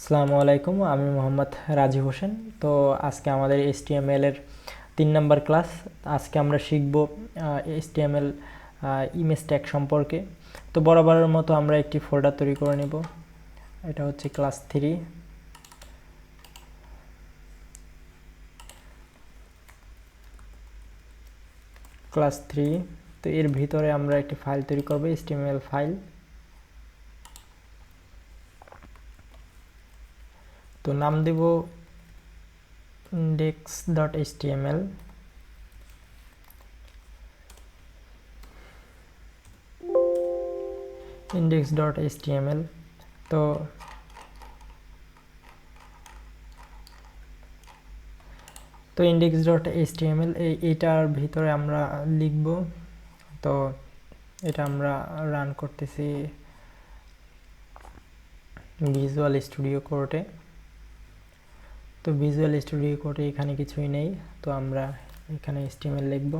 আসসালামু আলাইকুম, আমি মোহাম্মদ রাজিব হোসেন। তো আজকে আমাদের HTML এর 3 নাম্বার ক্লাস। আজকে আমরা শিখব HTML ইমেজ ট্যাগ সম্পর্কে। তো বরাবরের মতো আমরা একটি ফোল্ডার তৈরি করে নেব। এটা হচ্ছে ক্লাস 3। ক্লাস 3। তো এর ভিতরে আমরা একটি ফাইল তৈরি করব, HTML ফাইল। তো নাম দেব index.html। index.html। তো index.html এইটার ভিতরে আমরা লিখব। তো এটা আমরা রান করতেছি ভিজুয়াল স্টুডিও কোডে। তো ভিজুয়াল স্টুডিও কোডে এখানে কিছুই নেই, তো আমরা এখানে HTML লিখব।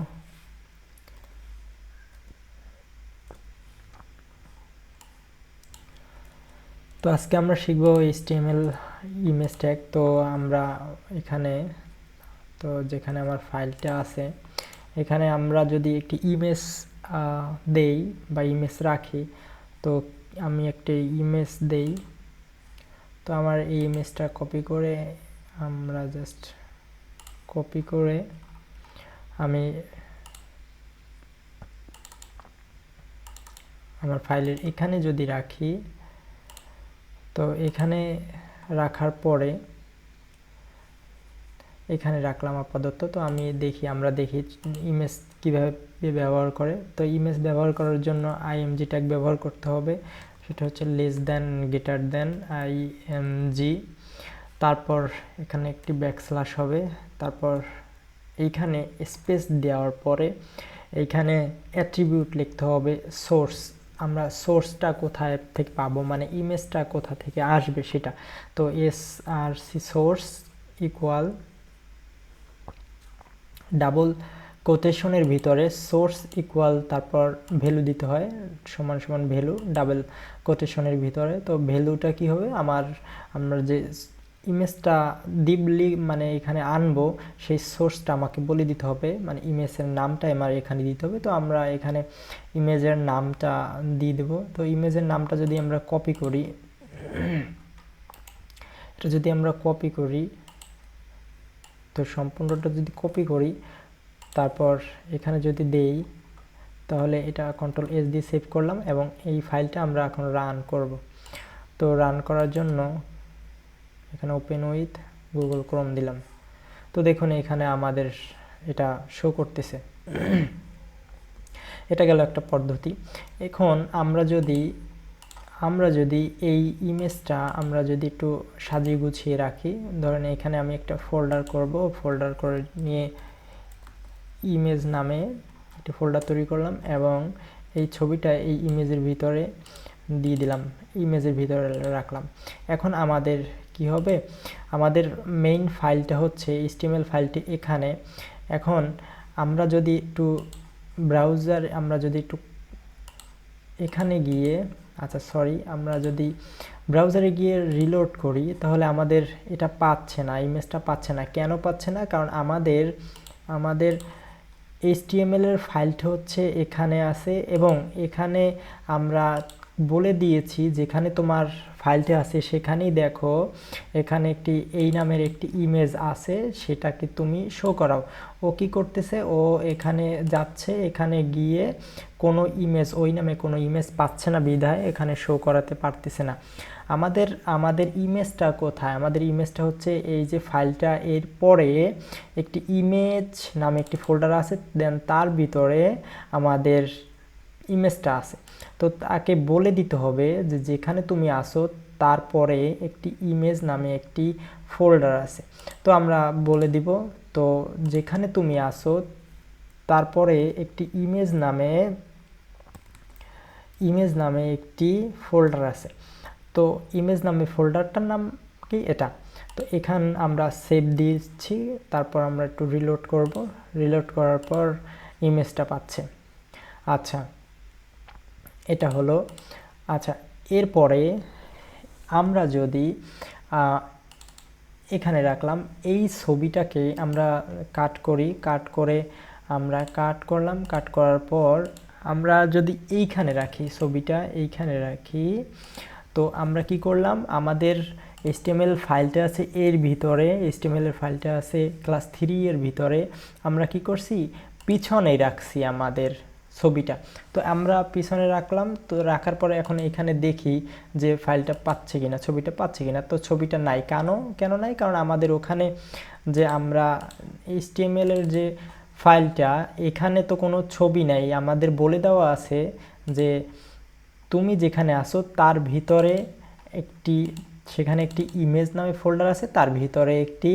তো আজকে আমরা শিখব HTML ইমেজ ট্যাগ। তো আমরা এখানে যেখানে আমার ফাইলটা আছে, এখানে আমরা যদি একটি ইমেজ দেই বা ইমেজ রাখি, তো আমি একটি ইমেজ দেই। তো আমার এই ইমেজটা কপি করে আমরা জাস্ট কপি করে আমি আমার ফাইলের এখানে যদি রাখি, তো এখানে রাখার পরে এখানে রাখলাম আপাতত। তো আমরা দেখি ইমেজ কিভাবে ব্যবহার করে। তো ইমেজ ব্যবহার করার জন্য img ট্যাগ ব্যবহার করতে হবে, সেটা হচ্ছে less than greater than img। তারপর এখানে একটি ব্যাকস্ল্যাশ হবে, তারপর এইখানে স্পেস দেওয়ার পরে এইখানে অ্যাট্রিবিউট লিখতে হবে সোর্স। আমরা সোর্সটা কোথায় থেকে পাবো, মানে ইমেজটা কোথা থেকে আসবে সেটা। তো src সোর্স ইকুয়াল ডাবল কোটেশনের ভিতরে সোর্স ইকুয়াল, তারপর ভ্যালু দিতে হয় সমান সমান ভ্যালু ডাবল কোটেশনের ভিতরে। তো ভ্যালুটা কি হবে, আমরা যে ইমেজটা দিবলি মানে এখানে আনবো, সেই সোর্সটা আমাকে বলে দিতে হবে, মানে ইমেজের নামটা আমার এখানে দিতে হবে। তো আমরা এখানে ইমেজের নামটা দিয়ে দেব। তো ইমেজের নামটা যদি আমরা কপি করি, এটা যদি আমরা কপি করি, তো সম্পূর্ণটা যদি কপি করি, তারপর এখানে যদি দেই, তাহলে এটা Ctrl+S দিয়ে সেভ করলাম এবং এই ফাইলটা আমরা এখন রান করব। তো রান করার জন্য এখানে ওপেন উইথ গুগল ক্রোম দিলাম। তো দেখুন এখানে আমাদের এটা শো করতেছে। এটা গেল একটা পদ্ধতি। এখন আমরা যদি এই ইমেজটা আমরা যদি একটু সাজিয়ে গুছিয়ে রাখি, ধরেন এখানে আমি একটা ফোল্ডার করব, ফোল্ডার করে নিয়ে ইমেজ নামে একটি ফোল্ডার তৈরি করলাম এবং এই ছবিটা এই ইমেজের ভিতরে দিয়ে দিলাম, ইমেজের ভিতরে রাখলাম। এখন আমাদের কি হবে, আমাদের মেইন ফাইলটা হচ্ছে HTML ফাইলটি এখানে। এখন আমরা যদি একটু এখানে গিয়ে আমরা যদি ব্রাউজারে গিয়ে রিলোড করি, তাহলে আমাদের এটা পাচ্ছে না, ইমেজটা পাচ্ছে না। কেন পাচ্ছে না? কারণ আমাদের HTML এর ফাইলটা হচ্ছে এখানে আছে এবং এখানে আমরা বলে দিয়েছি যেখানে তোমার ফাইলটা আছে সেখানেই দেখো এখানে এই নামের একটি ইমেজ আছে, সেটাকে তুমি শো করাও। ও কি করতেছে, ও এখানে যাচ্ছে, এখানে গিয়ে কোনো ইমেজ, ওই নামে কোনো ইমেজ পাচ্ছে না বিধায় এখানে শো করাতে পারতেছে না। আমাদের ইমেজটা কোথায়? আমাদের ইমেজটা হচ্ছে এই যে ফাইলটা, এর পরে একটি ইমেজ নামে একটি ফোল্ডার আছে, দেন তার ভিতরে আমাদের ইমেজটা আছে। তো তাকে বলে দিতে হবে যে যেখানে তুমি আসো তারপরে একটি ইমেজ নামে একটি ফোল্ডার আছে। তো আমরা বলে দিব, তো যেখানে তুমি আসো তারপরে একটি ইমেজ নামে একটি ফোল্ডার আছে। তো ইমেজ নামে ফোল্ডারটার নাম কি, এটা। তো এখান আমরা সেভ দিচ্ছি, তারপর আমরা একটু রিলোড করব। রিলোড করার পর ইমেজটা পাচ্ছে। আচ্ছা, এটা হলো। আচ্ছা, এরপরে আমরা যদি এখানে রাখলাম। এই ছবিটাকে আমরা কাট করি, কাট করে আমরা কাট করলাম, কাট করার পর আমরা যদি এইখানে রাখি, ছবিটা এইখানে রাখি, তো আমরা কি করলাম, আমাদের HTML ফাইলটা আছে এর ভিতরে, HTML এর ফাইলটা আছে ক্লাস 3 এর ভিতরে, আমরা কি করছি পিছনে রাখছি আমাদের ছবিটা। তো আমরা পিছনে রাখলাম, তো রাখার পরে এখন এখানে দেখি যে ফাইলটা পাচ্ছে কিনা, ছবিটা পাচ্ছে কিনা। তো ছবিটা নাই, কেন নাই, কারণ আমাদের ওখানে যে আমরা HTML এর যে ফাইলটা, এখানে তো কোনো ছবি নাই, আমাদের বলে দেওয়া আছে যে তুমি যেখানে আসো তার ভিতরে একটি, সেখানে একটি ইমেজ নামে ফোল্ডার আছে, তার ভিতরে একটি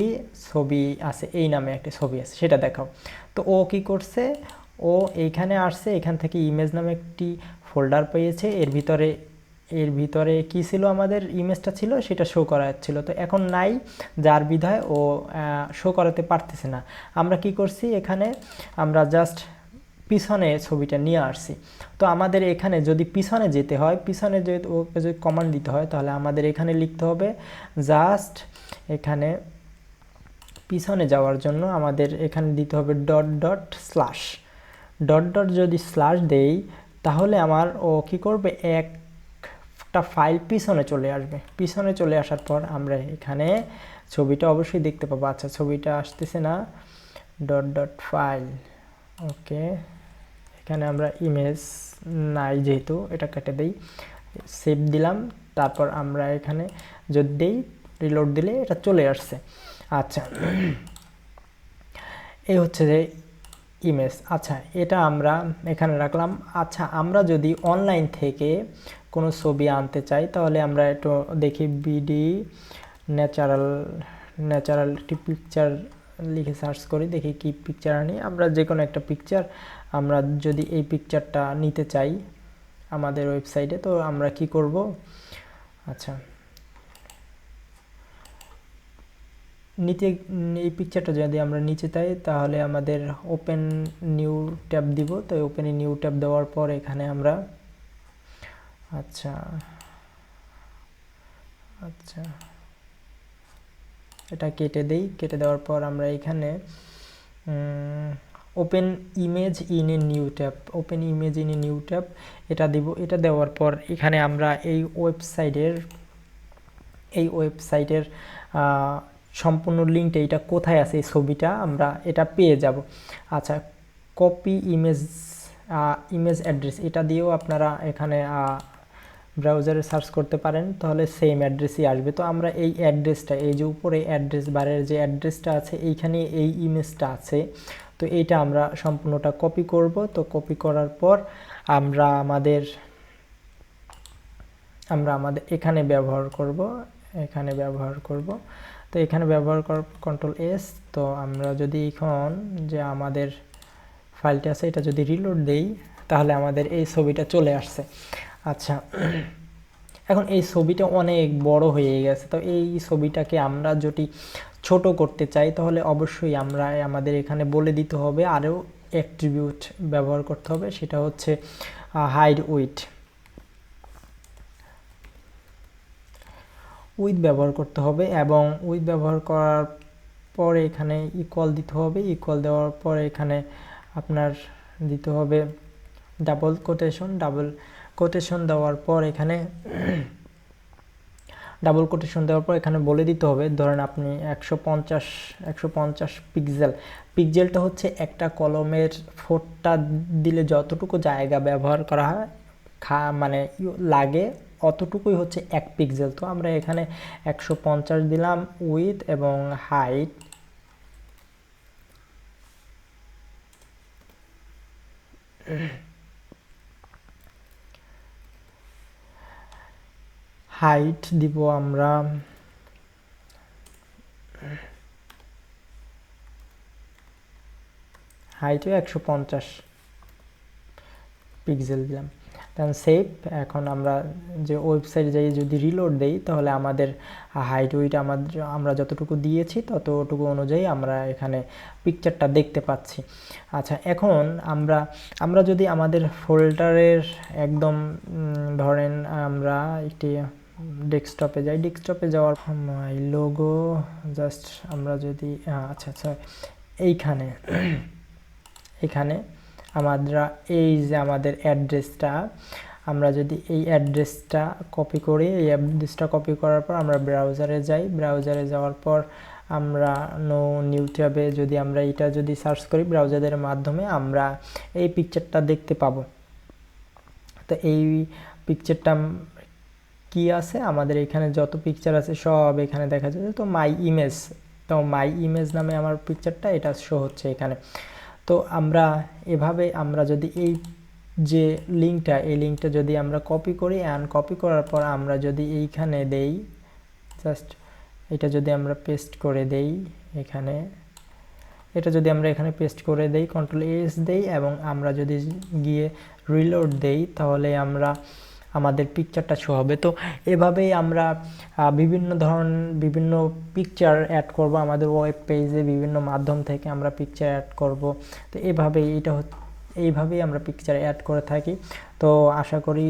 ছবি আছে, এই নামে একটি ছবি আছে, সেটা দেখাও। তো ও কি করছে, ও এইখানে আসছে, এখান থেকে ইমেজ নামে একটি ফোল্ডার পেয়েছে, এর ভিতরে কি ছিল, আমাদের ইমেজটা ছিল, সেটা শো করা ছিল। তো এখন নাই, যার বিধায় ও শো করাতে পারতেছে না। আমরা কি করছি, এখানে আমরা জাস্ট পিছনে ছবিটা নিয়ে আসছি। তো আমাদের এখানে যদি পিছনে যেতে হয়, পিছনে যেহেতু ওকে যদি কমান্ড দিতে হয়, তাহলে আমাদের এখানে লিখতে হবে জাস্ট, এখানে পিছনে যাওয়ার জন্য আমাদের এখানে দিতে হবে dot dot slash, dot dot যদি স্ল্যাশ দেই, তাহলে আমার ও কি করবে, একটা ফাইল পিছনে চলে আসবে। পিছনে চলে আসার পর আমরা এখানে ছবিটা অবশ্যই দেখতে পাবো। আচ্ছা, ছবিটা আসতেছে না, ডট ডট ফাইল, ওকে, এখানে আমরা ইমেজ নাই যেহেতু, এটা কেটে দেই, সেভ দিলাম। তারপর আমরা এখানে যদি দেই, রিলোড দিলে এটা চলে আসছে। আচ্ছা, এই হচ্ছে যে ইমেজ। আচ্ছা, এটা আমরা এখানে রাখলাম। আচ্ছা, আমরা যদি অনলাইন থেকে কোনো ছবি আনতে চাই, তাহলে আমরা একটু দেখি, বিডি ন্যাচারালিটি পিকচার লিখে সার্চ করি, দেখি কি পিকচার আনি। আমরা যে কোনো একটা পিকচার, আমরা যদি এই পিকচারটা নিতে চাই আমাদের ওয়েবসাইটে, তো আমরা কি করব, আচ্ছা, এই পিকচারটা যদি আমরা নিচে চাই, তাহলে আমাদের ওপেন নিউ ট্যাব দিব। তো ওপেন নিউ ট্যাব দেওয়ার পর এখানে আমরা, আচ্ছা আচ্ছা, এটা কেটে দেই। কেটে দেওয়ার পর আমরা এখানে open image in a new tab, open image in a new tab এটা দিব। এটা দেওয়ার পর এখানে আমরা এই ওয়েবসাইটের সম্পূর্ণ লিঙ্কটা, এটা কোথায় আছে এই ছবিটা, আমরা এটা পেয়ে যাব। আচ্ছা, কপি ইমেজ অ্যাড্রেস, এটা দিয়েও আপনারা এখানে ব্রাউজারে সার্চ করতে পারেন, তাহলে সেম অ্যাড্রেসই আসবে। তো আমরা এই অ্যাড্রেসটা, এই যে উপরে অ্যাড্রেস বারের যে অ্যাড্রেসটা আছে, এইখানে এই ইমেজটা আছে, তো এইটা আমরা সম্পূর্ণটা কপি করব। তো কপি করার পর আমরা আমাদের এখানে ব্যবহার করব, তো এখানে ব্যবহার করার কন্ট্রোল এস। তো আমরা যদি এখন যে আমাদের ফাইলটা আছে, এটা যদি রিলোড দেই, তাহলে আমাদের এই ছবিটা চলে আসছে। আচ্ছা, এখন এই ছবিটা অনেক বড় হয়ে গেছে। তো এই ছবিটাকে আমরা যদি ছোট করতে চাই, তাহলে অবশ্যই আমরা আমাদের এখানে বলে দিতে হবে, আরও অ্যাট্রিবিউট ব্যবহার করতে হবে, সেটা হচ্ছে হাইড উইথ ব্যবহার করতে হবে। এবং উইথ ব্যবহার করার পরে এখানে ইকুয়াল দিতে হবে। ইকুয়াল দেওয়ার পরে এখানে আপনার দিতে হবে ডাবল কোটেশন দেওয়ার পর এখানে এখানে বলে দিতে হবে, ধরেন আপনি 150 পিক্সেলটা হচ্ছে একটা কলমের ফোঁটা দিলে যতটুকু জায়গা ব্যবহার করা হয় মানে লাগে, অতটুকুই হচ্ছে 1 পিক্সেল। তো আমরা এখানে 150 দিলাম উইথ, এবং হাইট দিব আমরা হাইটও 150 পিক্সেল দিলাম, দেন সেভ। এখন আমরা যে ওয়েবসাইটে যাই যদি রিলোড দেই, তাহলে আমাদের হাইট উইট আমরা যতটুকু দিয়েছি ততটুকু অনুযায়ী আমরা এখানে পিকচারটা দেখতে পাচ্ছি। আচ্ছা, এখন আমরা যদি আমাদের ফোল্ডারের একদম ধরেন আমরা একটি ডেস্কটপে যাই, ডেস্কটপে যাওয়ার মাই লোগো জাস্ট আমরা যদি আচ্ছা আচ্ছা এইখানে এখানে আমরা এই যে আমাদের অ্যাড্রেসটা, আমরা যদি এই অ্যাড্রেসটা কপি করি, এই অ্যাড্রেসটা কপি করার পর আমরা ব্রাউজারে যাই, ব্রাউজারে যাওয়ার পর আমরা নিউ ট্যাবে যদি আমরা এটা যদি সার্চ করি ব্রাউজারের মাধ্যমে আমরা এই পিকচারটা দেখতে পাবো। তো এই পিকচারটা কি আছে আমাদের এখানে যত পিকচার আছে সব এখানে দেখা যাচ্ছে। তো মাই ইমেজ, তো মাই ইমেজ নামে আমার পিকচারটা এটা শো হচ্ছে এখানে। তো আমরা এভাবে আমরা যদি এই যে লিঙ্কটা, এই লিঙ্কটা যদি আমরা কপি করি, অ্যান্ড কপি করার পর আমরা যদি এইখানে দেই, জাস্ট এটা যদি আমরা পেস্ট করে দেই এখানে, এটা যদি আমরা এখানে পেস্ট করে দেই, Ctrl+S দেই এবং আমরা যদি গিয়ে রিলোড দেই তাহলে আমরা আমাদের পিকচারটা শো হবে। তো এভাবেই আমরা বিভিন্ন পিকচার অ্যাড করব আমাদের ওয়েব পেজে, বিভিন্ন মাধ্যম থেকে আমরা পিকচার অ্যাড করব। তো এইভাবেই আমরা পিকচার অ্যাড করে থাকি। তো আশা করি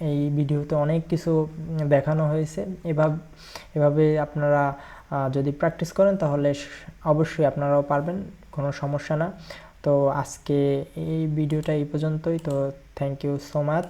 এই ভিডিওতে অনেক কিছু দেখানো হয়েছে। এভাবে আপনারা যদি প্র্যাকটিস করেন তাহলে অবশ্যই আপনারাও পারবেন, কোনো সমস্যা না। তো আজকে এই ভিডিওটা এই পর্যন্তই। তো থ্যাংক ইউ সো মাচ।